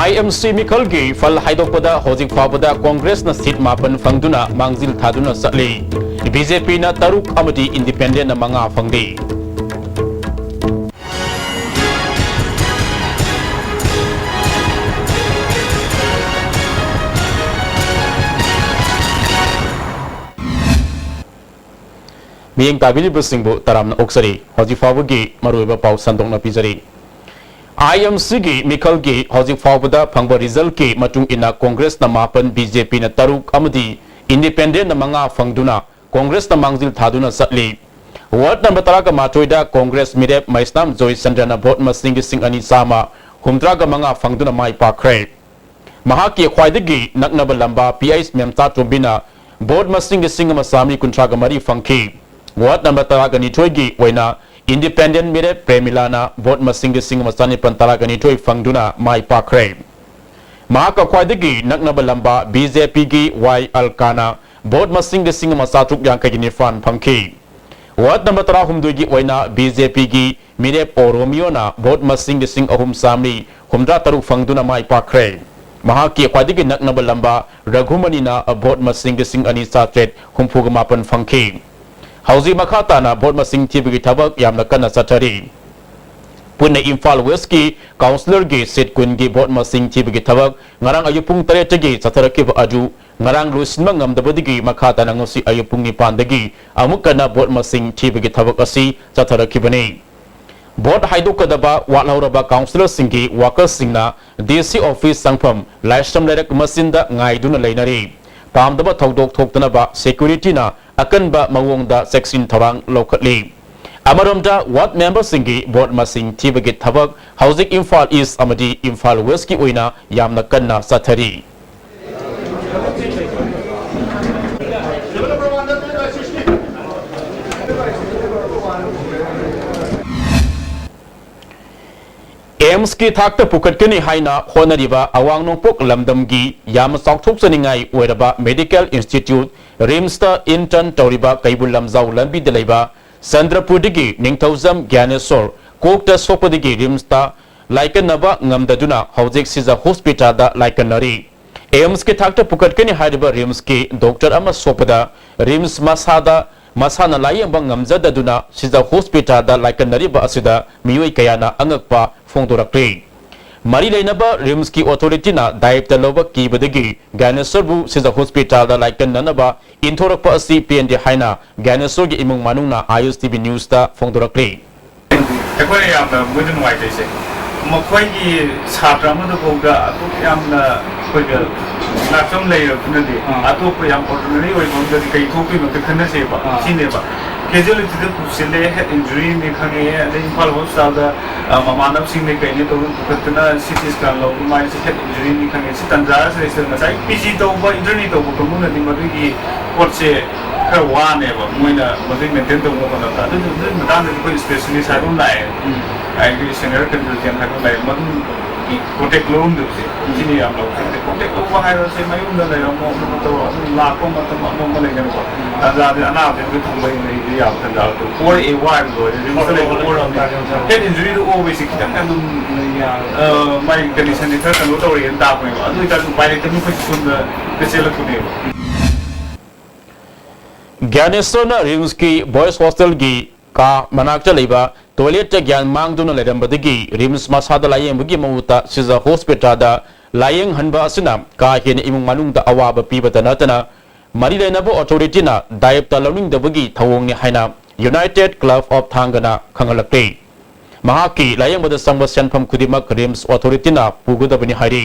IMC Mikalgi Fal Haidopada Hosing Fabada Congress na seat mapan fangduna Mangzil Thaduna Satli BJP na Taruk Amadi Independent na mga fangdi. Miyang tabili bersingbu taram na oksari Hosing Fabagi maruiba pau sandong na pizari. IMC gi Mikal gi Hosing Fabada Pangba result ki matung ina Congress na mapan BJP na Taruk Amadi Independent na mga fangduna Congress na Mangzil Thaduna Satli. Ward number talaga matoida Congress Mirep Maisnam Joy Sandrana Bot Masing Sing Ani Sama Humdraga mga fangduna mai pakre. Mahaki khwaidagi naknabalamba PIS memta tumbina Bot Masing Sing Masami Kuntraga Mari Fangki. Ward number talaga ni Toygi Waina Independent Mirep Premilana Bot Masing Sing Masani Pantalaga ni Toy Fangduna mai pakre. Mahaka khwaidagi naknabalamba BJP gi Y Alkana Bot Masing Sing Masatuk yang kagini fan Fangki. Ward number Tarahum Dugi Waina BJP gi Mirep Oromiona Bot Masing Sing Ahum Samni Humdra Taruk Fangduna mai pakre. Mahaki khwaidagi naknabalamba Raghumanina Bot Masing Sing Anisa Tret Humpugamapan Fangki. Hausi makata na Bot Masing Tibigi Tabak yam na kana satari. Punna Imphal West ki Councilor gi Sit Kun gi Bot Masing Tibigi Tabak ngarang ayupung taretagi satarakib aju ngarang lusin mangam dabadigi makata na ngosi ayupung ni pandagi amuk kana Bot Masing Tibigi Tabak asi satarakibani. Bot Haidukadaba Walauraba Councilor Singi Waka Singna DC Office Sangpam Lashtam Lerek Masinda Ngaiduna Lainari. Pamdaba Togdok Toktanaba Security na Akanba Mawongda Section Tarang Locally. Amaromda Ward Member Singi Bot Masing Tibagit Tabak Housing Imphal East Amadi Imphal West ki Uina Yamna Kanna Satari. AIMS ki thakta pukatkani haina honariba awang nongpok lamdamgi yam saukthok saningai oiraba Medical Institute Rimsta intern tauriba kaibul lamzau lambi delaiba Sandrapudigi Ningthauzam Gyanesor Kokta Sopadigi Rimsta Laikanaba Ngamdaduna Hojik Siza Hospital da Laikanari. AIMS ki thakta pukatkani hariba Rims ki Dr. Ama Sopada Rims Masada Masana layang bang ngamjadaduna Siza Hospital da Laikanari ba asida miyoi kayana angakpa Fongdorakri. Mari Lainaba Rims ki authority na Daip Taloba ki badagi Ganesorbu Siza Hospital da Laikan Nanaba Intorakpa asi PND Haina Ganesor gi imung manung na ISTV News ta Fongdorakri. Ekoi yamna mudun wai tese. Makhoi gi chhatra amada boga atuk yamna koiga nasom layer kunadi atuk yam ordinary oi bonga kai thopi no khana se ba sine ba. Casualty the pusile head injury ne khange ade Imphal hospital da mamanab sing ne kai ne to katna CT scan lo mai se head injury ne khange si tanjara se se na sai PC to ba internet to ko mun ne madu gi porche ka wa ne ba moina madu maintain to mo na ta du madan ne ko specialist ha ron lai ai gi senior consultant ha ron lai madu contact loan do se sini am lo contact lo ba ha se mai un da lai mo to la ko ma to mo le ga ko ta da ana de ko thong bai ne ya ta da to for a while go the more on that head injury to always kitang na dun mai condition ni ta lo to ri ta ko adu ta bai ne tu ko sun da kesela ko ne Gyanesor na Rims ki Boys Hostel gi ka manakta leiba toilet ta gyan mangduna lerambadagi Rims Masada layeng bugi mawuta Siza Hospital da layeng hanba asina ka hen imung manung da awaba piba tanatana Mari Lainaba authority na Daip ta learning da bugi thawong ni haina United Club of Thangana khangalakte. Mahaki layeng bada sangba senpham kudimak Rims authority na pugudabani hari.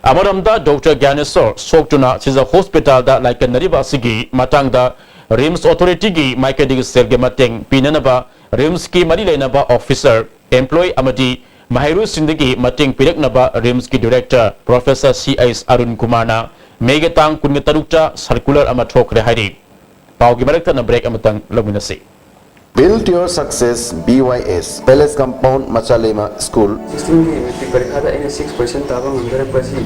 Amaramda Dr. Gyanesor soktuna Siza Hospital da Laikanari ba sigi matangda Rims authority gi maikadi selge mateng pinanaba Rims ki Mari Lainaba officer employee amadi Mahiru Sindagi mateng piraknaba Rims ki director Professor C.S. Arun Kumana Megatang kungatarukta circular ama thokre hari. Paugi marakta na break amatang lamunasi. Build your success BYS Palace Compound Machalema School. 16 parikha da 6% tabang ngare pasi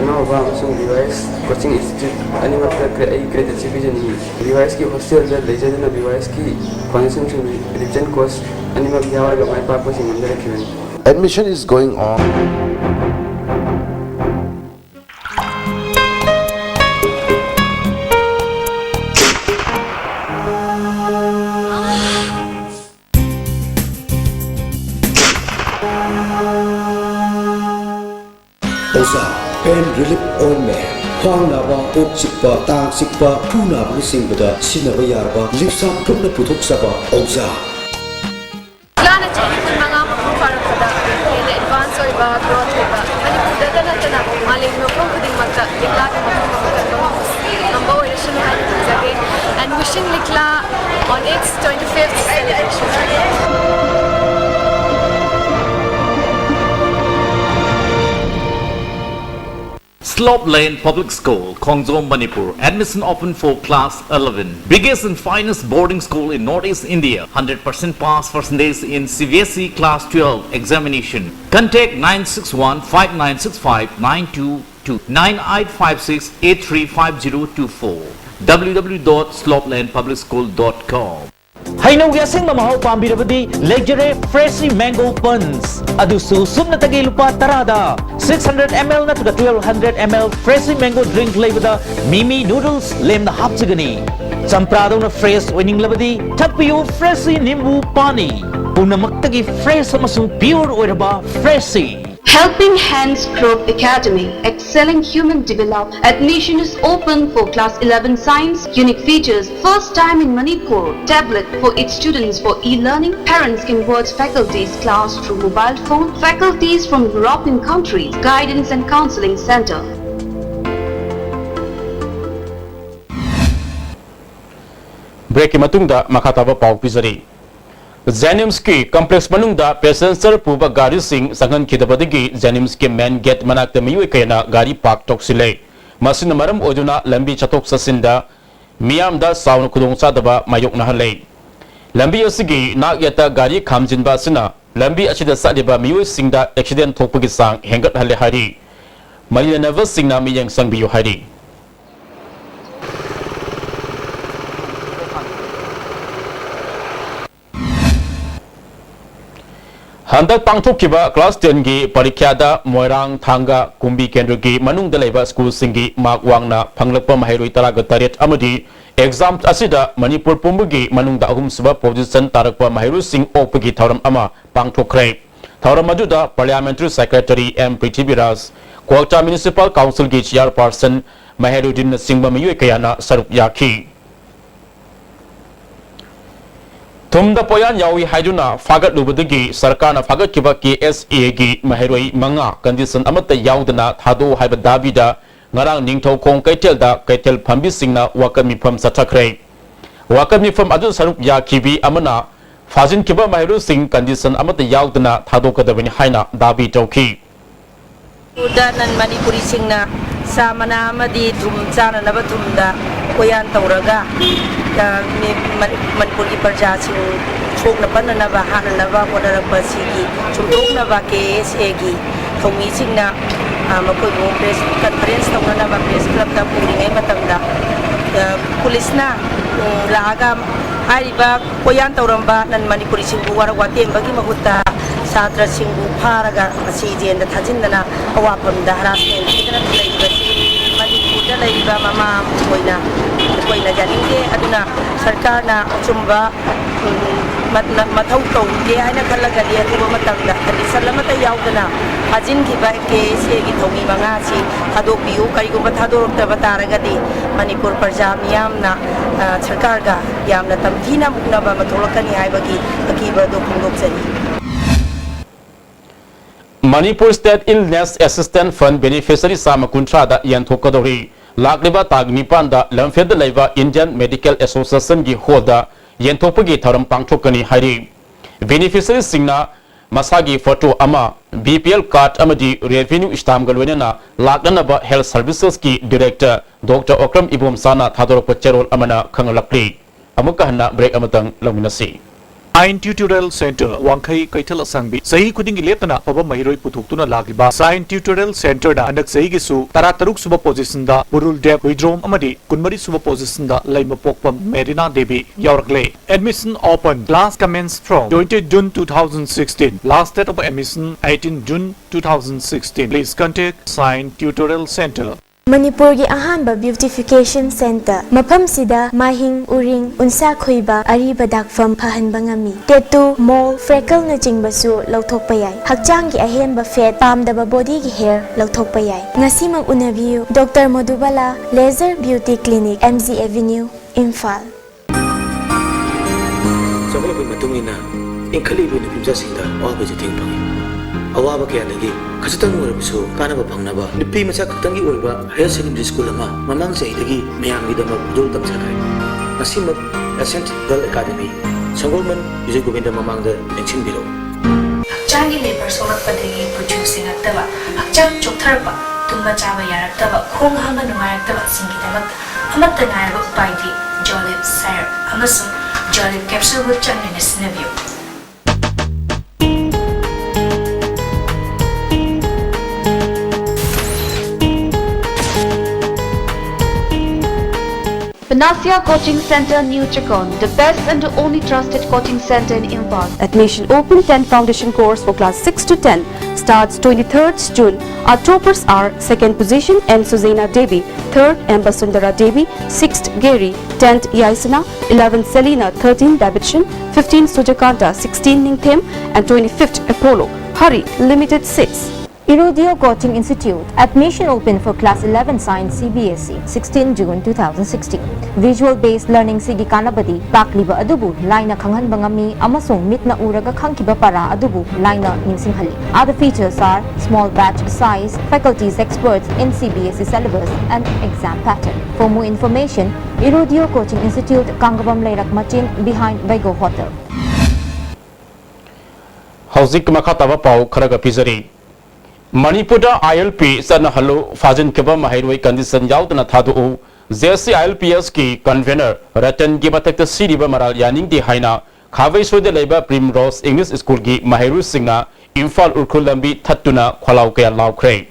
no ba amsung BYS coaching institute ani matra ai credit division ni BYS ki hostel da leje na BYS ki connection to return course ani ma biawa ga mai pa pasi ngare kiwen. Admission is going on. relief ointment khwang naba kok chikpa tang chikpa phu naba singbada sinaba yarba lipsa thukna puthok saba ogza Lana chini kun mga mapupara pada in advance or iba growth iba Manipur da na tana maling no kung kuding magka likla ko number election again and wishing likla on its 25th celebration. Slope Lane Public School, Khongzom, Manipur. Admission open for class 11. Biggest and finest boarding school in Northeast India. 100% pass percentage in CBSE class 12 examination. Contact 961-5965-922 9856-835024 www.slopelandpublicschool.com. Hainaugi asing mamahau pambirabadi Legere Freshly Mango Buns adusu sumna tagi lupa tarada 600 ml na 1200 ml Freshly Mango drink leibada Mimi noodles lemna hapchagani champrado na fresh winning labadi thakpiyu Freshly Nimbu Pani punamaktagi fresh amasung pure oiraba Freshly. Helping Hands Group Academy, excelling human development. Admission is open for class 11 science. Unique features, first time in Manipur. Tablet for its students for e-learning. Parents can watch faculty's class through mobile phone. Faculties from European countries. Guidance and counseling center. Break matungda makataba pau pizari. Jennings ki complex manungda passenger puba gari sing sangan khidabadagi Jennings ki main gate manakta miyu kayana gari park toksile masin maram oduna lambi chatok sasinda miyam da saun khudong sadaba mayok nahalei lambi asigi nak yata gari khamjinba sina lambi achida sadiba miyu singda accident thokpagi sang hengat hale hari Marina Naval singna miyang sangbiyu hari. Handak pangthokkiba class 10 gi parikhyada Moirang Thanga Kumbi Kendra gi manungda leiba school singi mark wangna phanglakpa mahairoi taraga taret amadi exam asida Manipur pumbugi manungda ahum suba position tarakpa mahairu sing opagi thauram ama pangthokre thauram aduda parliamentary secretary M Prithviraj Kwakta municipal council gi chairperson Maherudin Singba miyu kayana sarup yakhi Tumda poyan yawi haiduna fagat lubadagi sarkana fagat kiba KSA gi maheroi manga condition amata yaudana thado haiba dabida ngarang ningthau khong kaitel da kaitel phambi singna wakami pham sathakre wakami pham adu sarup ya kibi amana fajin kiba maheru sing condition amata yaudana thado kadabani haina dabi tauki Udanan Manipuri singna sa manamadi tum chana naba tumda koyan tauraga Manipuri parja sing chok na pananaba hananaba hodaragba sigi chumdok na ba KSA gi thomi singna makoy mo press conference tawnanaba press club da puringai matamda police na laaga hariba koyan tauramba nan Manipuri singbu warawati embagi mahutta Satra Singhu Paraga Asian the Tajindana Awapam the harassment Manipur Laiba Mama Koina Koina Janinde Aduna Sarkana Chumba Matauto Diana Kalagalia Matanga and Salamata Yaudana Hajin Kiba Kesi Tomi Mangasi Hadopiu Karigumatado Tabataragadi Manipur Parjamiamna Sarkarga Yamna Tamtina Muknaba Matolakani Ibagi Akiba Dokungoksani Manipur State Illness Assistance Fund Beneficiary Sama Kuntrada Yanthokadori Lakliba Tagnipan da Lamfed Leva Indian Medical Association gi holda Yanthopagi Tharam Pangthokani Hari Beneficiary Singna Masagi photo ama BPL card amadi revenue stamp galwenana Laknaba Health Services ki Director Dr. Okram Ibom Sana Thadorok Cherol amana Khangalakli Amukahna break amatang laminasi Science Tutorial Center Wangkai Kaital Asangbi Sahi Kuding Letana Paba Mahiroi Putuktuna Lagiba Science Tutorial Center da Anak Sahi Gisu Tarataruk Suba Position da Burul Deb Hydrom Amadi Kunmari Suba Position da Laima Pokpam Medina Devi Yorkle Admission open Class commenced from 20 June 2016 Last date of admission 18 June 2016 Please contact Science Tutorial Center Manipur gi ahanba beautification center mafam sida mahing uring unsa khoiba ariba dakfam phahanba ngami tattoo mole freckle na jingba su lauthokpa yai hakchang gi ahenba fat pamdaba body gi hair lauthokpa yai ngasi mang unabiu Dr. Madhubala Laser Beauty Clinic MZ Avenue Imphal Sabala ko matungina ingkali bi na pimsa sinda awa ji ting pangi awaba kaya lagi kasitang warabiso kana ba pangnaba nipi macha kaktangi oiba higher secondary school ama mamang sa idagi mayang idama budol tamsakai masimag Ascent Girl Academy Sangolman Vijay Govinda mamang da mention biro Hakchangi labor solak padagi producing attaba hakchang choktarba tumba chaba yaraktaba khong hanga nungayaktaba singidamak amatta naiba upaidi Jolib Syrup amasung Jolib capsule wood changin sinabio Panacea Coaching Center, New Chakon, the best and the only trusted coaching center in Imphal. Admission open 10 foundation course for class 6 to 10 starts 23rd June. Our toppers are 2nd position M. Suzaina Devi, 3rd M. Basundara Devi, 6th Gary, 10th Yaisana, 11th Selina, 13th Davidson, 15th Sujakanta, 16th Ningthem and 25th Apollo. Hurry, limited seats. Irudio Coaching Institute. Admission open for Class 11 Science CBSE 16 June 2016. Visual-based learning sigi kanabadi pakliba adubu laina khanghan bangami amasung mitna uraga khangkiba para adubu laina ningsinghali. Other features are small batch size, faculties experts in CBSE syllabus and exam pattern. For more information, Irudio Coaching Institute, Kangabam Leirak Machin behind Vego Hotel. Hauzik makataba pau kharaga pizari Manipur ILP sana halo fajin keba mahairoi condition yaudna thadu JC ILPS ki convener Ratan ki batak siriba maral yaning di haina khawai sode leba Primrose English School ki mahairu singna Imphal urkhul lambi thattuna khwalau kaya laukhre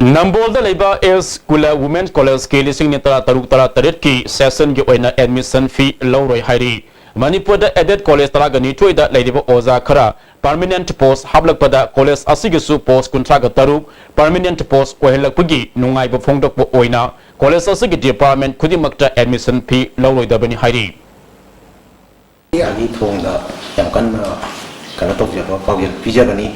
Nambol da leba is Kula Women's College ke lising nitara taruk tara tarit ki session ki oina admission fee lawroi hairi Manipur da added college tara gani toi da laidiba oza khara permanent post hablak pada college asigisu post contract taruk permanent post ohelak pugi nungai ba phongdok bo oina college asigi department khudimakta admission fee lawroi da bani hairi agi thongda yamkan kana tok jaba pawel pijagani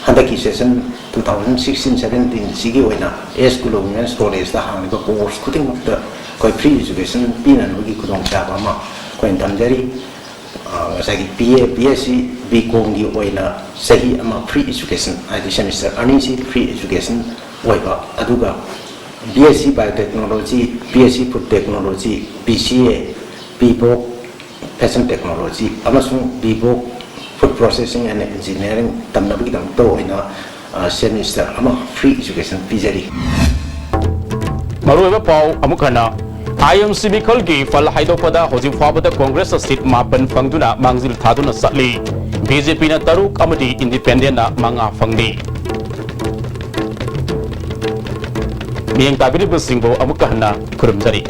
handaki session 2016-17 sigi oina school of women's college da hangba course kuting makta koi free education pinan ugi kudong chaba ma koi tamjari sagi PA BSc BCom gi oina sahi ama free education adi semester anisi free education oiba aduga BSc biotechnology BSc food technology BCA BPO fashion technology amasung BPO food processing and engineering tamna bigdam to oina semester ama free education pizari maruwa pau amukana IMCB khalgi fal haidopada hojim fabada congress seat mapan fangduna mangzil thaduna satli BJP na taruk amadi independent na manga fangdi miyang tabiri basingbo amukana kurumjari